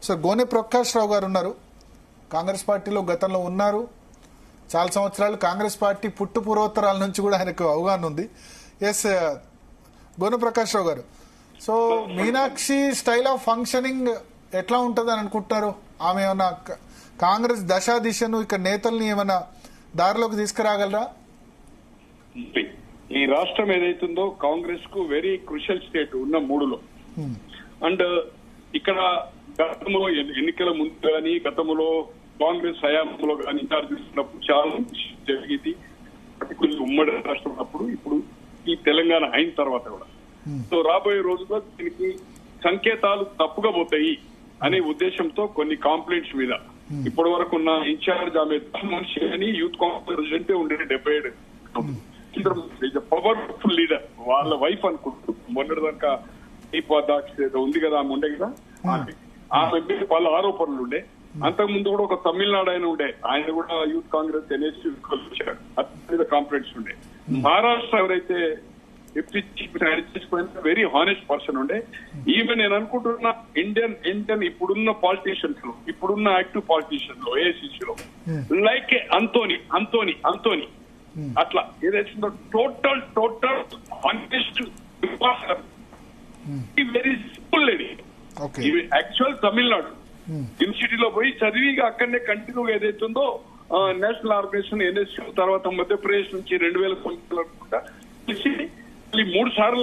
Sir గోనె ప్రకాష్ రావు గారు ఉన్నారు, కాంగ్రెస్ పార్టీలో గతంలో ఉన్నారు, చాలా సంవత్సరాలు కాంగ్రెస్ పార్టీ పుట్టు పూర్వోత్తరాల నుంచి కూడా ఆయనకు అవగాహన ఉంది. ఎస్ గోనె ప్రకాష్ రావు గారు, so Meenakshi style of functioning ఎట్లా ఉంటుంది అని అనుకుంటున్నారు? ఆమె ఏమన్నా కాంగ్రెస్ దశా దిశను ఇక్కడ నేతల్ని ఏమైనా దారిలోకి తీసుకురాగలరా? ఈ రాష్ట్రం ఏదైతుందో కాంగ్రెస్ కు వెరీ క్రూషియల్ స్టేట్ ఉన్న మూడులో. అండ్ ఇక్కడ గతంలో ఎన్నికల ముందు కానీ గతంలో కాంగ్రెస్ హయాంలో కానీ ఇన్ఛార్జ్ తీసుకున్నప్పుడు చాలా జరిగింది. పర్టికులర్ ఉమ్మడి రాష్ట్రం అప్పుడు, ఇప్పుడు ఈ తెలంగాణ అయిన తర్వాత కూడా. సో రాబోయే రోజుల్లో దీనికి సంకేతాలు తప్పుగా పోతాయి అనే ఉద్దేశంతో కొన్ని కాంప్లైంట్స్ మీద ఇప్పటి వరకు ఉన్న ఇన్ఛార్జ్ ఆమె మనిషి అని యూత్ కాంగ్రెస్ ప్రెసిడెంటే ఉండే 77 పవర్ఫుల్ లీడర్. వాళ్ళ వైఫ్ అనుకుంటూ మొన్నటిదాకా ఏదో ఉంది కదా, ఆమె ఉండే కదా, ఆమె మీద వాళ్ళ ఆరోపణలు ఉండే. అంతకుముందు కూడా ఒక తమిళనాడు ఆయన ఉండే, ఆయన కూడా యూత్ కాంగ్రెస్ ఎన్ఎస్సీ వచ్చాడు, అతని కాంప్లైంట్స్ ఉండే. మహారాష్ట్ర ఎవరైతే వెరీ హానెస్ట్ పర్సన్ ఉండే. ఈవెన్ నేను అనుకుంటున్నా ఇండియన్ ఇప్పుడున్న పాలిటీషియన్స్ లో, ఇప్పుడున్న యాక్టివ్ పాలిటీషియన్ లో, ఏఐసిసిలో లైక్ అంతోని అట్లా ఏదైతే total honest very simple lady. Actual Tamil Nadu యూనివర్సిటీలో పోయి చదివి అక్కడనే కంటిన్యూగా ఏదైతుందో నేషనల్ ఆర్గనైజేషన్ ఎన్ఎస్సీ తర్వాత మధ్యప్రదేశ్ నుంచి 2000 అనుకుంటా 3 సార్లు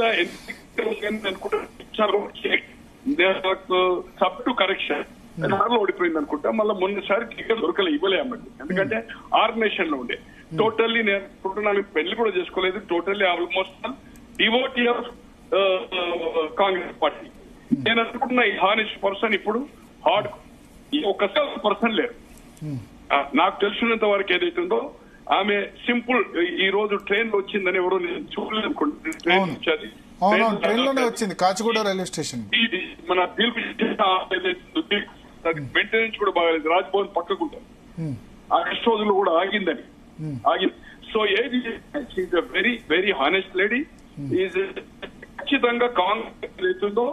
సబ్ టు కరెక్షన్ ఓడిపోయింది అనుకుంటా. మళ్ళీ మొన్నసారి టికెట్ ఇవ్వలే అన్నట్టు, ఎందుకంటే ఆర్గనైజేషన్ లో ఉండే. టోటల్లీ నేను అనుకుంటున్నాను పెళ్లి కూడా చేసుకోలేదు. Totally almost devotee of Congress party. నేను అనుకుంటున్నా ఈ హానెస్ట్ పర్సన్ ఇప్పుడు హార్డ్ ఒక్కసారి పర్సన్ లేరు. నాకు తెలిసినంత వరకు ఏదైతుందో ఆమె సింపుల్. ఈ రోజు ట్రైన్ లో వచ్చిందని ఎవరో నేను చూడలేదు అనుకుంటుంది. ట్రైన్ వచ్చింది కాచిగూడ రైల్వే స్టేషన్. మన మెయింటెనెన్స్ కూడా బాగాలేదు. రాజ్భవన్ పక్కకుంటారు, ఆ గెస్ట్ హౌస్ లో కూడా ఆగింది. సో ఏది వెరీ వెరీ హానెస్ట్ లేడీ. ఖచ్చితంగా కాంగ్రెస్ ఏదైతుందో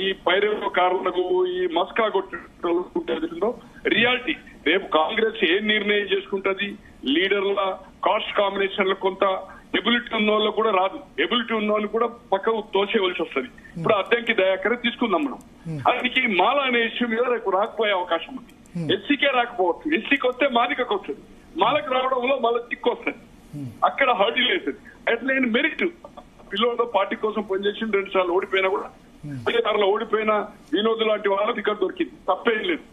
ఈ పైరవకారులకు, ఈ మస్కా కొట్టిందో రియాలిటీ రేపు కాంగ్రెస్ ఏం నిర్ణయం చేసుకుంటది. లీడర్ల కాస్ట్ కాంబినేషన్ లో కొంత ఎబిలిటీ ఉన్న వాళ్ళు కూడా రాదు, ఎబిలిటీ ఉన్న వాళ్ళు కూడా పక్కకు తోసేవలసి వస్తుంది. ఇప్పుడు అద్దంకి దయాకరే తీసుకుందాం మనం. అందుకే మాల అనే ఇష్యూ మీద రేపు రాకపోయే అవకాశం ఉంది. ఎస్సీకే రాకపోవచ్చు, ఎస్సీకి వస్తే మాదికకు వస్తుంది, మాలకు రావడంలో మళ్ళీ చిక్కు వస్తుంది, అక్కడ హర్డీ లేదు. అట్లనే మెరిట్ పిల్లలతో పార్టీ కోసం పనిచేసి 2 సార్లు ఓడిపోయినా కూడా, 5 సార్లు ఓడిపోయిన వినోద్ లాంటి వాళ్ళ ఇక్కడ దొరికింది, తప్పేం లేదు.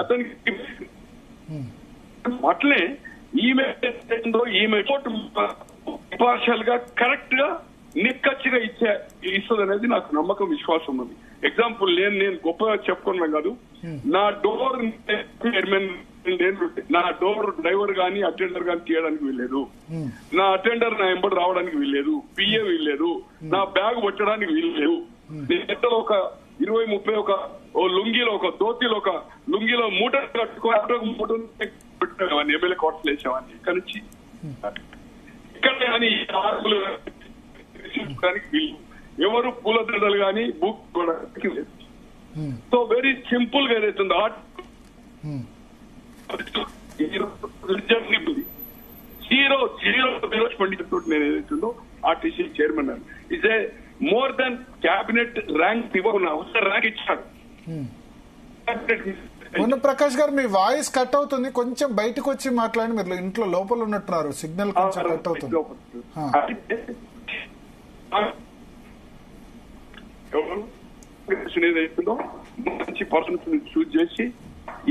అతనికి అట్లే ఈమె ఇంపార్షియల్ గా కరెక్ట్ గా నిక్కచ్చిగా ఇస్తుంది అనేది నాకు నమ్మకం, విశ్వాసం ఉంది. ఎగ్జాంపుల్ నేను గొప్పగా చెప్పుకున్నాను కాదు, నా డోర్ చైర్మన్ నా డోర్ డ్రైవర్ గానీ అటెండర్ గానీ తీయడానికి వీల్లేదు, నా అటెండర్ నా ఎంబడి రావడానికి వీల్లేదు, పిఏ వీల్లేదు, నా బ్యాగ్ పట్టడానికి వీల్లేదు. నేను ఒక 20-30 ఒక లుంగిలో, ఒక ధోతిలో, ఒక లుంగిలో మూట కట్టుకోవడానికి మూట పెట్టేవాడిని, ఎమ్మెల్యే కోటలు వేసేవాడిని. ఇక్కడ నుంచి ఇక్కడ కానీ వీళ్ళు ఎవరు పూల దండలు కానీ బుక్ కొనడానికి లేదు. సో వెరీ సింపుల్ గా ఏదైతుందో జీరో పండితుడు నేను ఏదైతుందో ఆర్టీసీ చైర్మన్ అని is a more than cabinet rank ఇవ్వకుండా ర్యాంక్ ఇచ్చాడు. ప్రకాష్ గారు మీ వాయిస్ కట్ అవుతుంది, కొంచెం బయటకు వచ్చి మాట్లాడి. మీరు ఇంట్లో లోపల ఉన్నట్టున్నారు, సిగ్నల్ కొంచెం కట్ అవుతుంది. ఏదైతుందో మంచి పర్సన్స్ చూజ్ చేసి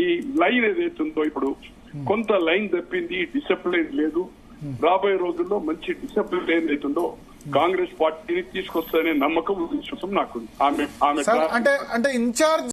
ఈ లైన్ ఏదైతుందో ఇప్పుడు కొంత లైన్ తప్పింది, డిసిప్లిన్ లేదు. రాబోయే రోజుల్లో మంచి డిసిప్లిన్ ఏదైతుందో కాంగ్రెస్ పార్టీని తీసుకొస్తారనే నమ్మకం, విశ్వాసం నాకు. ఆమె అంటే ఇన్ఛార్జ్